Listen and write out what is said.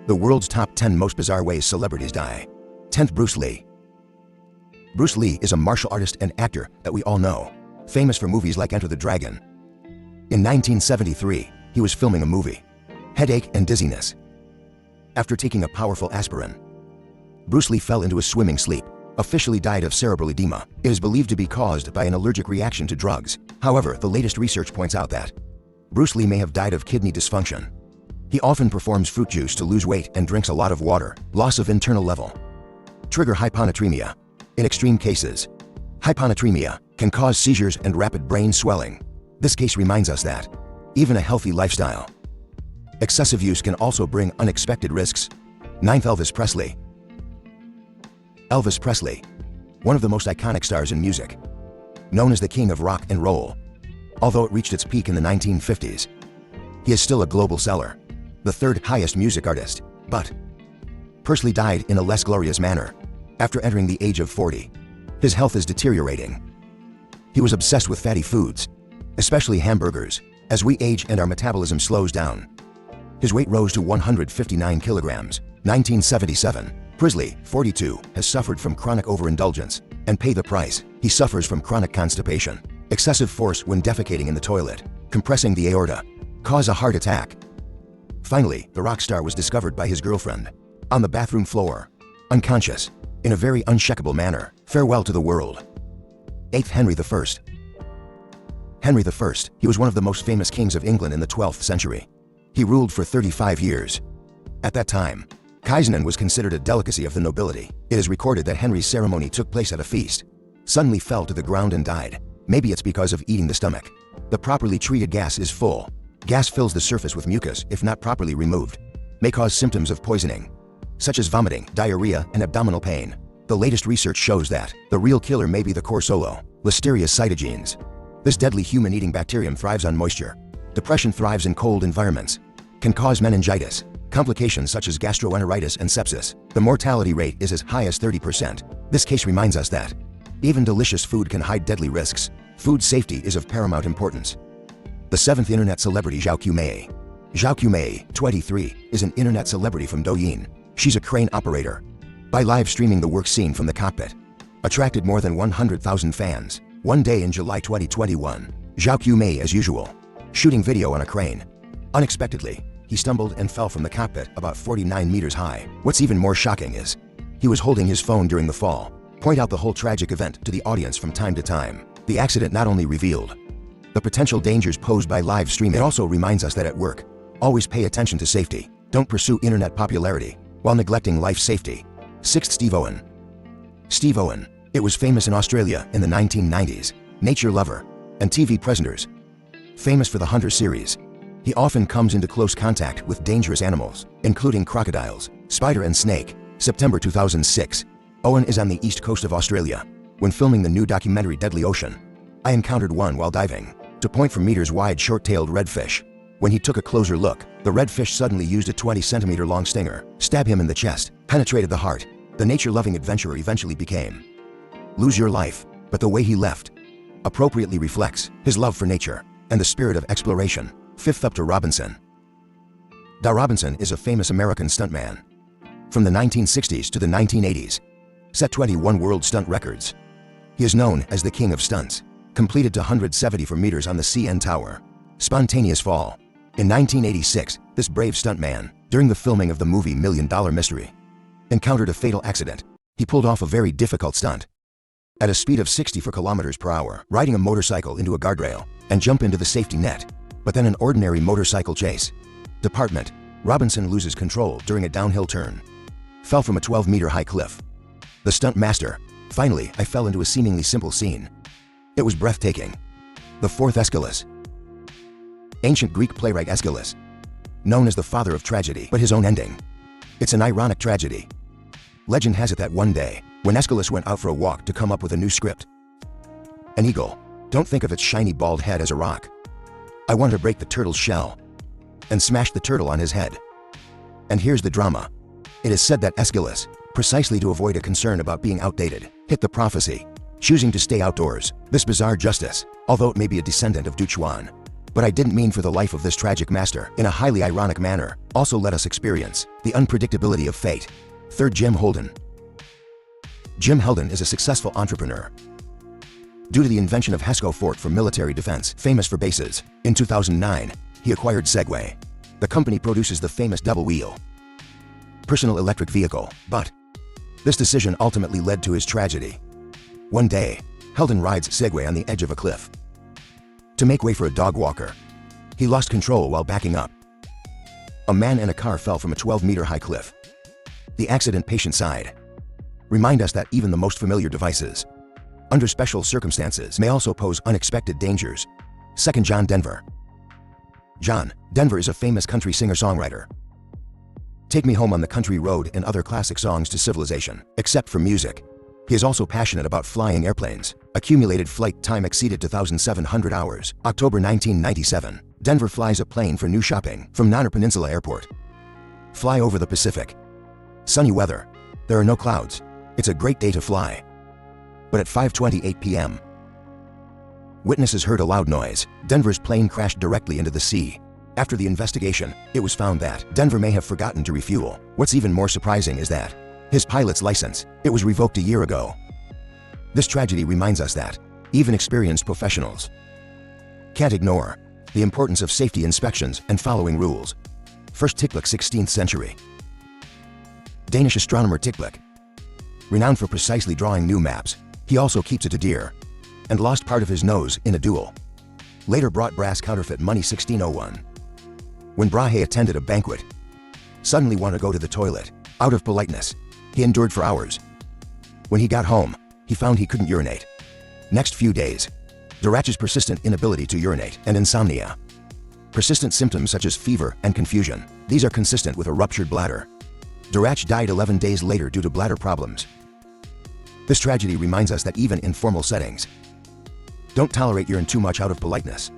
The world's top 10 most bizarre ways celebrities die. 10th, Bruce Lee. Bruce Lee is a martial artist and actor that we all know, famous for movies like Enter the Dragon. In 1973, he was filming a movie, Headache and Dizziness. After taking a powerful aspirin, Bruce Lee fell into a swimming sleep, officially died of cerebral edema. It is believed to be caused by an allergic reaction to drugs. However, the latest research points out that Bruce Lee may have died of kidney dysfunction. He often performs fruit juice to lose weight and drinks a lot of water. Loss of internal level. Trigger hyponatremia. In extreme cases, hyponatremia can cause seizures and rapid brain swelling. This case reminds us that even a healthy lifestyle, excessive use can also bring unexpected risks. 9th, Elvis Presley. Elvis Presley, one of the most iconic stars in music, known as the king of rock and roll. Although it reached its peak in the 1950s, he is still a global seller, the third highest music artist. But Presley died in a less glorious manner after entering the age of 40. His health is deteriorating. He was obsessed with fatty foods, especially hamburgers. As we age and our metabolism slows down, his weight rose to 159 kilograms. 1977. Presley, 42, has suffered from chronic overindulgence and paid the price. He suffers from chronic constipation, excessive force when defecating in the toilet, compressing the aorta, cause a heart attack. Finally, the rock star was discovered by his girlfriend on the bathroom floor, unconscious, in a very uncheckable manner. Farewell to the world. 8th, Henry I. Henry I, he was one of the most famous kings of England in the 12th century. He ruled for 35 years. At that time, Kaizenin was considered a delicacy of the nobility. It is recorded that Henry's ceremony took place at a feast. Suddenly fell to the ground and died. Maybe it's because of eating the stomach. The properly treated gas is full. Gas fills the surface with mucus if not properly removed. May cause symptoms of poisoning, such as vomiting, diarrhea, and abdominal pain. The latest research shows that the real killer may be the Corsolo, Listeria cytogenes. This deadly human-eating bacterium thrives on moisture. Depression thrives in cold environments. Can cause meningitis, complications such as gastroenteritis and sepsis. The mortality rate is as high as 30%. This case reminds us that even delicious food can hide deadly risks. Food safety is of paramount importance. The 7th, internet celebrity Zhao Qmei. Zhao Qmei, 23, is an internet celebrity from Douyin. She's a crane operator. By live streaming the work scene from the cockpit, attracted more than 100,000 fans. One day in July 2021, Zhao Qmei, as usual, shooting video on a crane. Unexpectedly, he stumbled and fell from the cockpit about 49 meters high. What's even more shocking is, he was holding his phone during the fall. Point out the whole tragic event to the audience from time to time. The accident not only revealed the potential dangers posed by live streaming, it also reminds us that at work, always pay attention to safety. Don't pursue internet popularity while neglecting life safety. 6th, Steve Owen. Steve Owen, it was famous in Australia in the 1990s, nature lover and TV presenters. Famous for the Hunter series, he often comes into close contact with dangerous animals, including crocodiles, spider and snake. September 2006, Owen is on the east coast of Australia when filming the new documentary Deadly Ocean. I encountered one while diving to point for meters-wide short-tailed redfish. When he took a closer look, the redfish suddenly used a 20-centimeter long stinger, stabbed him in the chest, penetrated the heart. The nature-loving adventurer eventually became lose your life, but the way he left appropriately reflects his love for nature and the spirit of exploration. 5th, up to Robinson. Da Robinson is a famous American stuntman. From the 1960s to the 1980s, set 21 world stunt records. He is known as the king of stunts, completed to 174 meters on the CN Tower. Spontaneous fall. In 1986, this brave stuntman, during the filming of the movie $1 Million Mystery, encountered a fatal accident. He pulled off a very difficult stunt at a speed of 64 kilometers per hour, riding a motorcycle into a guardrail and jump into the safety net. But then an ordinary motorcycle chase department, Robinson loses control during a downhill turn, fell from a 12-meter high cliff. The stunt master, finally, I fell into a seemingly simple scene. It was breathtaking. The 4th, Aeschylus. Ancient Greek playwright Aeschylus, known as the father of tragedy, but his own ending, it's an ironic tragedy. Legend has it that one day, when Aeschylus went out for a walk to come up with a new script, an eagle, don't think of its shiny bald head as a rock. I wanted to break the turtle's shell and smash the turtle on his head. And here's the drama. It is said that Aeschylus, precisely to avoid a concern about being outdated, hit the prophecy, choosing to stay outdoors. This bizarre justice, although it may be a descendant of Duchuan, But I didn't mean for the life of this tragic master, in a highly ironic manner, also let us experience the unpredictability of fate. 3rd, Jim Holden. Jim Holden is a successful entrepreneur. Due to the invention of Hesco Fort for military defense, famous for bases, in 2009, he acquired Segway. The company produces the famous double-wheel personal electric vehicle, but this decision ultimately led to his tragedy. One day, Holden rides Segway on the edge of a cliff. To make way for a dog walker, he lost control while backing up. A man and a car fell from a 12-meter-high cliff. The accident patient sighed. Remind us that even the most familiar devices, under special circumstances, may also pose unexpected dangers. 2nd, John Denver. John Denver is a famous country singer-songwriter. Take Me Home on the Country Road and other classic songs to civilization, except for music. He is also passionate about flying airplanes. Accumulated flight time exceeded 2,700 hours. October 1997, Denver flies a plane for new shopping from Nanner Peninsula Airport. Fly over the Pacific. Sunny weather. There are no clouds. It's a great day to fly. But at 5:28 p.m., witnesses heard a loud noise. Denver's plane crashed directly into the sea. After the investigation, it was found that Denver may have forgotten to refuel. What's even more surprising is that his pilot's license, it was revoked a year ago. This tragedy reminds us that even experienced professionals can't ignore the importance of safety inspections and following rules. 1st Tiklik, 16th century. Danish astronomer Tiklik, renowned for precisely drawing new maps, he also keeps it a deer, and lost part of his nose in a duel. Later brought brass counterfeit money. 1601. When Brahe attended a banquet, suddenly wanted to go to the toilet. Out of politeness, he endured for hours. When he got home, he found he couldn't urinate. Next few days, Durach's persistent inability to urinate and insomnia. Persistent symptoms such as fever and confusion. These are consistent with a ruptured bladder. Durach died 11 days later due to bladder problems. This tragedy reminds us that even in formal settings, don't tolerate urine too much out of politeness.